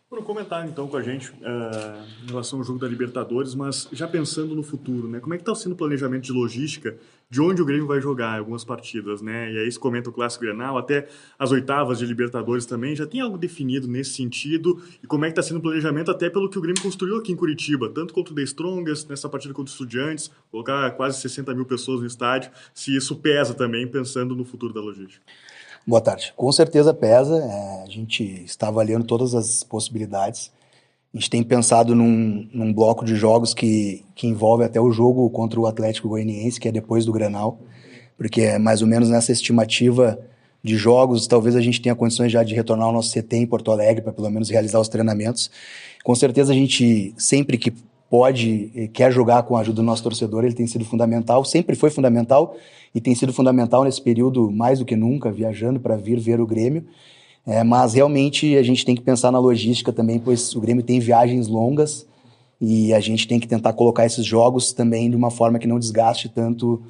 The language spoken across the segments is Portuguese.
Por comentar então com a gente em relação ao jogo da Libertadores, mas já pensando no futuro, né? Como é que está sendo o planejamento de logística de onde o Grêmio vai jogar algumas partidas, né? E aí se comenta o Clássico Grenal, até as oitavas de Libertadores também, já tem algo definido nesse sentido? E como é que está sendo o planejamento até pelo que o Grêmio construiu aqui em Curitiba, tanto contra o The Strongest, nessa partida contra o Estudiantes, colocar quase 60 mil pessoas no estádio, se isso pesa também pensando no futuro da logística? Boa tarde. Com certeza pesa. A gente está avaliando todas as possibilidades. A gente tem pensado num bloco de jogos que envolve até o jogo contra o Atlético Goianiense, que é depois do Grenal, porque é mais ou menos nessa estimativa de jogos, talvez a gente tenha condições já de retornar ao nosso CT em Porto Alegre para pelo menos realizar os treinamentos. Com certeza a gente, sempre que pode e quer jogar com a ajuda do nosso torcedor, ele tem sido fundamental, sempre foi fundamental e tem sido fundamental nesse período mais do que nunca, viajando para vir ver o Grêmio. Mas realmente a gente tem que pensar na logística também, pois o Grêmio tem viagens longas e a gente tem que tentar colocar esses jogos também de uma forma que não desgaste tanto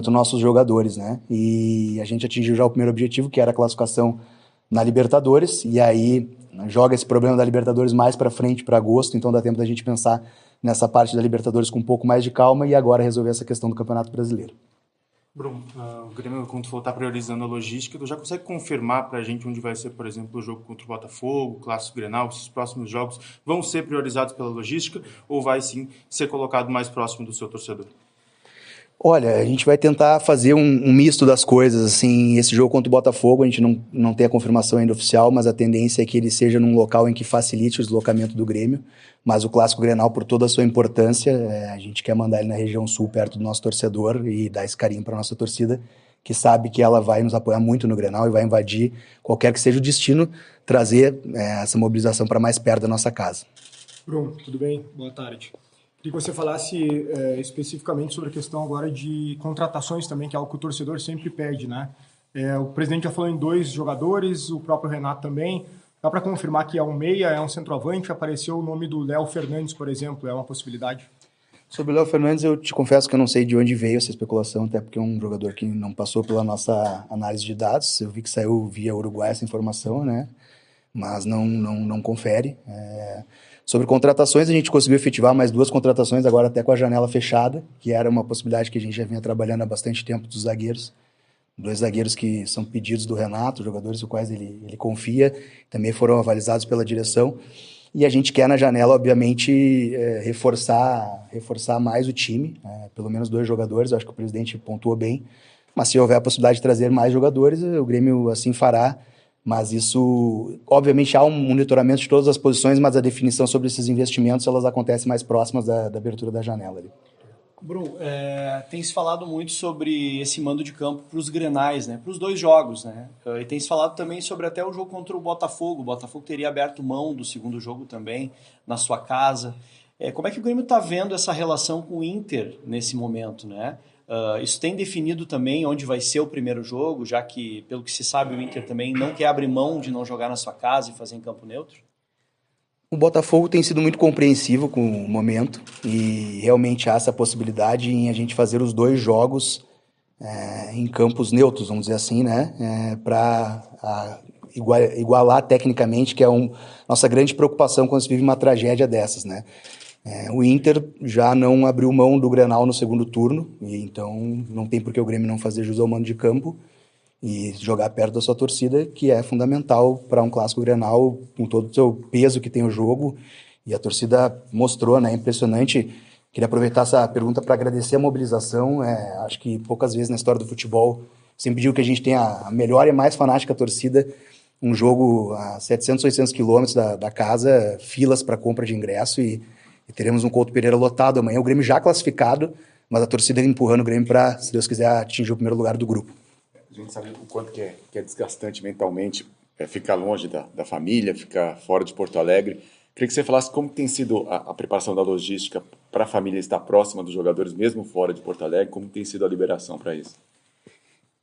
nossos jogadores, né? E a gente atingiu já o primeiro objetivo, que era a classificação na Libertadores, e aí joga esse problema da Libertadores mais para frente, para agosto, então dá tempo da gente pensar nessa parte da Libertadores com um pouco mais de calma e agora resolver essa questão do Campeonato Brasileiro. Bruno, o Grêmio, quando for estar priorizando a logística, tu já consegue confirmar para a gente onde vai ser, por exemplo, o jogo contra o Botafogo, o Clássico Grenal, esses próximos jogos vão ser priorizados pela logística ou vai sim ser colocado mais próximo do seu torcedor? Olha, a gente vai tentar fazer um misto das coisas, assim, esse jogo contra o Botafogo, a gente não tem a confirmação ainda oficial, mas a tendência é que ele seja num local em que facilite o deslocamento do Grêmio, mas o Clássico Grenal, por toda a sua importância, a gente quer mandar ele na região sul, perto do nosso torcedor, e dar esse carinho para nossa torcida, que sabe que ela vai nos apoiar muito no Grenal e vai invadir, qualquer que seja o destino, trazer essa mobilização para mais perto da nossa casa. Bruno, tudo bem? Boa tarde. Queria que você falasse especificamente sobre a questão agora de contratações também, que é algo que o torcedor sempre pede, né? O presidente já falou em 2 jogadores, o próprio Renato também. Dá para confirmar que é um meia, é um centroavante? Apareceu o nome do Léo Fernandes, por exemplo, é uma possibilidade? Sobre o Léo Fernandes, eu te confesso que eu não sei de onde veio essa especulação, até porque é um jogador que não passou pela nossa análise de dados. Eu vi que saiu via Uruguai essa informação, né? Mas não confere. Sobre contratações, a gente conseguiu efetivar mais 2 contratações, agora até com a janela fechada, que era uma possibilidade que a gente já vinha trabalhando há bastante tempo dos zagueiros. 2 zagueiros que são pedidos do Renato, jogadores nos quais ele confia, também foram avalizados pela direção. E a gente quer, na janela, obviamente, reforçar mais o time, pelo menos 2 jogadores, eu acho que o presidente pontuou bem. Mas se houver a possibilidade de trazer mais jogadores, o Grêmio assim fará. Mas isso, obviamente, há um monitoramento de todas as posições, mas a definição sobre esses investimentos, elas acontecem mais próximas da abertura da janela ali. Bruno, tem se falado muito sobre esse mando de campo para os Grenais, né? Para os 2 jogos, né? E tem se falado também sobre até o jogo contra o Botafogo. O Botafogo teria aberto mão do segundo jogo também, na sua casa. Como é que o Grêmio está vendo essa relação com o Inter nesse momento, né? Isso tem definido também onde vai ser o primeiro jogo, já que, pelo que se sabe, o Inter também não quer abrir mão de não jogar na sua casa e fazer em campo neutro? O Botafogo tem sido muito compreensivo com o momento e realmente há essa possibilidade em a gente fazer os 2 jogos em campos neutros, vamos dizer assim, né? Para igualar tecnicamente, que é nossa grande preocupação quando se vive uma tragédia dessas, né? O Inter já não abriu mão do Grenal no segundo turno, e então não tem por que o Grêmio não fazer jus ao mando de campo e jogar perto da sua torcida, que é fundamental para um clássico Grenal, com todo o seu peso que tem o jogo, e a torcida mostrou, né? Impressionante. Queria aproveitar essa pergunta para agradecer a mobilização. Acho que poucas vezes na história do futebol sempre digo que a gente tem a melhor e mais fanática torcida. Um jogo a 700, 800 quilômetros da casa, filas para compra de ingresso e teremos um Couto Pereira lotado amanhã. O Grêmio já classificado, mas a torcida empurrando o Grêmio para, se Deus quiser, atingir o primeiro lugar do grupo. A gente sabe o quanto que é desgastante mentalmente ficar longe da família, ficar fora de Porto Alegre. Queria que você falasse como tem sido a preparação da logística para a família estar próxima dos jogadores, mesmo fora de Porto Alegre, como tem sido a liberação para isso?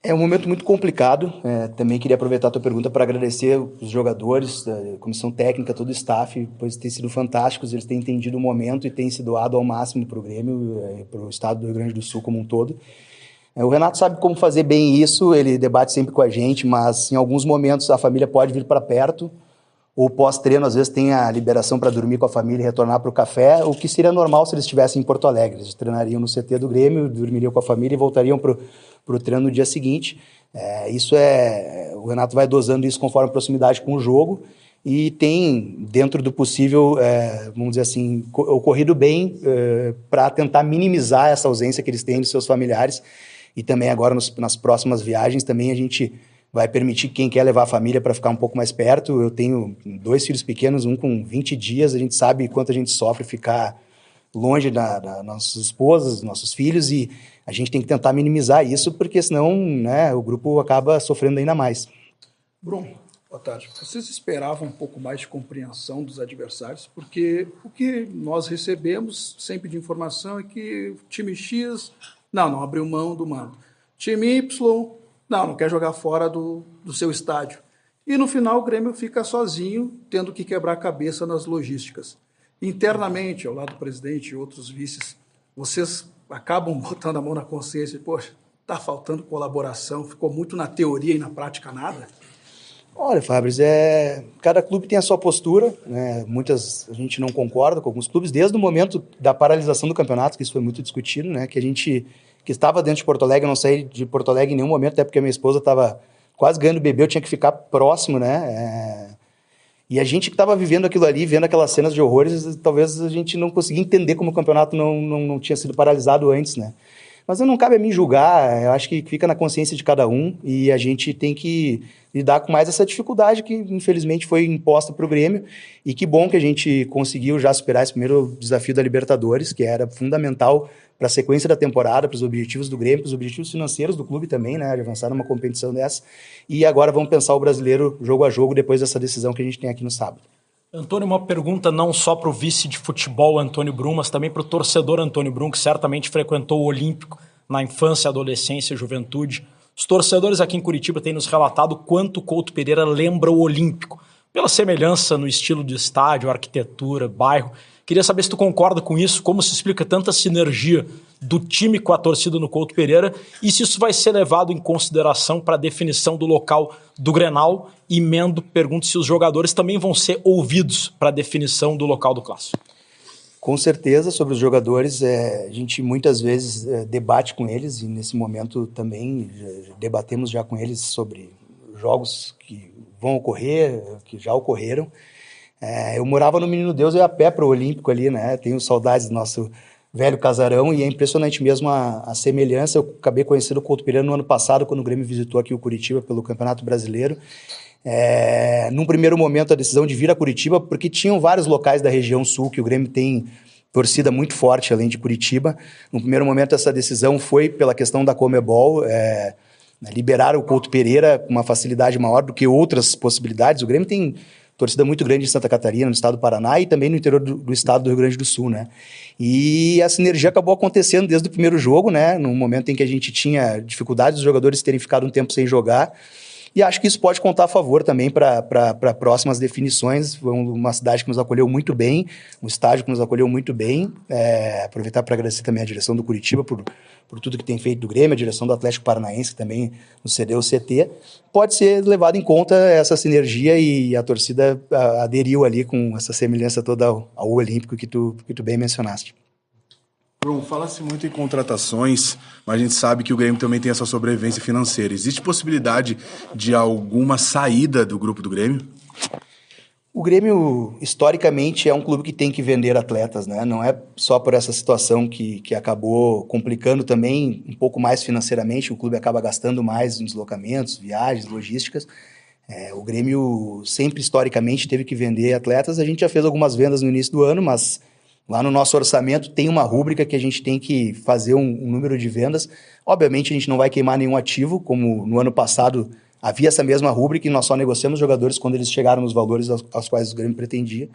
É um momento muito complicado. Também queria aproveitar a tua pergunta para agradecer os jogadores, a comissão técnica, todo o staff, pois têm sido fantásticos, eles têm entendido o momento e têm se doado ao máximo para o Grêmio, para o estado do Rio Grande do Sul como um todo. O Renato sabe como fazer bem isso, ele debate sempre com a gente, mas em alguns momentos a família pode vir para perto, ou pós-treino, às vezes, tem a liberação para dormir com a família e retornar para o café, o que seria normal se eles estivessem em Porto Alegre. Eles treinariam no CT do Grêmio, dormiriam com a família e voltariam para o treino no dia seguinte. O Renato vai dosando isso conforme a proximidade com o jogo e tem, dentro do possível, vamos dizer assim, ocorrido bem para tentar minimizar essa ausência que eles têm dos seus familiares. E também agora, nas próximas viagens, também a gente vai permitir quem quer levar a família para ficar um pouco mais perto. Eu tenho 2 filhos pequenos, um com 20 dias, a gente sabe quanto a gente sofre ficar longe das nossas esposas, dos nossos filhos, e a gente tem que tentar minimizar isso, porque senão, né, o grupo acaba sofrendo ainda mais. Bruno, boa tarde. Vocês esperavam um pouco mais de compreensão dos adversários, porque o que nós recebemos sempre de informação é que o time X não abriu mão do mando. Time Y não quer jogar fora do seu estádio. E no final o Grêmio fica sozinho, tendo que quebrar a cabeça nas logísticas. Internamente, ao lado do presidente e outros vices, vocês acabam botando a mão na consciência e, poxa, está faltando colaboração, ficou muito na teoria e na prática nada? Olha, Fabrício, cada clube tem a sua postura, né? A gente não concorda com alguns clubes, desde o momento da paralisação do campeonato, que isso foi muito discutido, né? Que estava dentro de Porto Alegre, eu não saí de Porto Alegre em nenhum momento, até porque a minha esposa estava quase ganhando bebê, eu tinha que ficar próximo, né? E a gente que estava vivendo aquilo ali, vendo aquelas cenas de horrores, talvez a gente não conseguia entender como o campeonato não tinha sido paralisado antes, né? Mas não cabe a mim julgar, eu acho que fica na consciência de cada um e a gente tem que lidar com mais essa dificuldade que, infelizmente, foi imposta para o Grêmio. E que bom que a gente conseguiu já superar esse primeiro desafio da Libertadores, que era fundamental para a sequência da temporada, para os objetivos do Grêmio, para os objetivos financeiros do clube também, né, de avançar numa competição dessa. E agora vamos pensar o brasileiro jogo a jogo depois dessa decisão que a gente tem aqui no sábado. Antônio, uma pergunta não só para o vice de futebol Antônio Brum, mas também para o torcedor Antônio Brum, que certamente frequentou o Olímpico na infância, adolescência e juventude. Os torcedores aqui em Curitiba têm nos relatado quanto o Couto Pereira lembra o Olímpico, pela semelhança no estilo de estádio, arquitetura, bairro. Queria saber se tu concorda com isso, como se explica tanta sinergia do time com a torcida no Couto Pereira e se isso vai ser levado em consideração para a definição do local do Grenal. E emendo, pergunto se os jogadores também vão ser ouvidos para a definição do local do Clássico. Com certeza, sobre os jogadores, a gente muitas vezes debate com eles e nesse momento também debatemos já com eles sobre jogos que vão ocorrer, que já ocorreram. Eu morava no Menino Deus e ia a pé para o Olímpico ali, né? Tenho saudades do nosso velho casarão e é impressionante mesmo a semelhança. Eu acabei conhecendo o Couto Pereira no ano passado, quando o Grêmio visitou aqui o Curitiba pelo Campeonato Brasileiro. Num primeiro momento, a decisão de vir a Curitiba, porque tinham vários locais da região sul que o Grêmio tem torcida muito forte, além de Curitiba. No primeiro momento, essa decisão foi pela questão da Conmebol, liberar o Couto Pereira com uma facilidade maior do que outras possibilidades. O Grêmio tem torcida muito grande em Santa Catarina, no estado do Paraná e também no interior do estado do Rio Grande do Sul, né? E a sinergia acabou acontecendo desde o primeiro jogo, né? No momento em que a gente tinha dificuldade dos jogadores terem ficado um tempo sem jogar. E acho que isso pode contar a favor também para próximas definições. Foi uma cidade que nos acolheu muito bem, um estádio que nos acolheu muito bem. Aproveitar para agradecer também a direção do Curitiba por tudo que tem feito do Grêmio, a direção do Atlético Paranaense, que também nos cedeu o CT. Pode ser levado em conta essa sinergia e a torcida aderiu ali com essa semelhança toda ao Olímpico que tu bem mencionaste. Bruno, fala-se muito em contratações, mas a gente sabe que o Grêmio também tem essa sobrevivência financeira. Existe possibilidade de alguma saída do grupo do Grêmio? O Grêmio, historicamente, é um clube que tem que vender atletas, né? Não é só por essa situação que acabou complicando também um pouco mais financeiramente, o clube acaba gastando mais em deslocamentos, viagens, logísticas. O Grêmio sempre, historicamente, teve que vender atletas. A gente já fez algumas vendas no início do ano, mas lá no nosso orçamento tem uma rúbrica que a gente tem que fazer um número de vendas. Obviamente, a gente não vai queimar nenhum ativo, como no ano passado havia essa mesma rúbrica e nós só negociamos jogadores quando eles chegaram nos valores aos quais o Grêmio pretendia.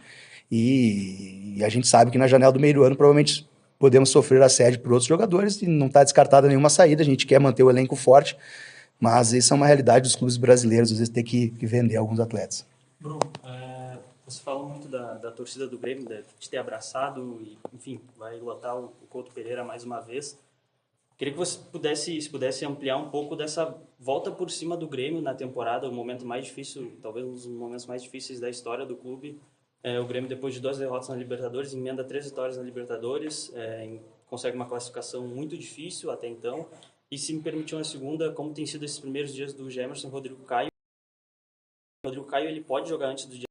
E a gente sabe que na janela do meio do ano provavelmente podemos sofrer assédio por outros jogadores e não está descartada nenhuma saída. A gente quer manter o elenco forte, mas isso é uma realidade dos clubes brasileiros, às vezes ter que vender alguns atletas. Bruno, você falou muito da torcida do Grêmio, de ter abraçado e, enfim, vai lotar o Couto Pereira mais uma vez. Queria que você pudesse ampliar um pouco dessa volta por cima do Grêmio na temporada, o momento mais difícil, talvez um dos momentos mais difíceis da história do clube. O Grêmio, depois de 2 derrotas na Libertadores, emenda 3 vitórias na Libertadores, consegue uma classificação muito difícil até então. E se me permitir uma segunda, como tem sido esses primeiros dias do Gemerson, Rodrigo Caio, ele pode jogar antes do dia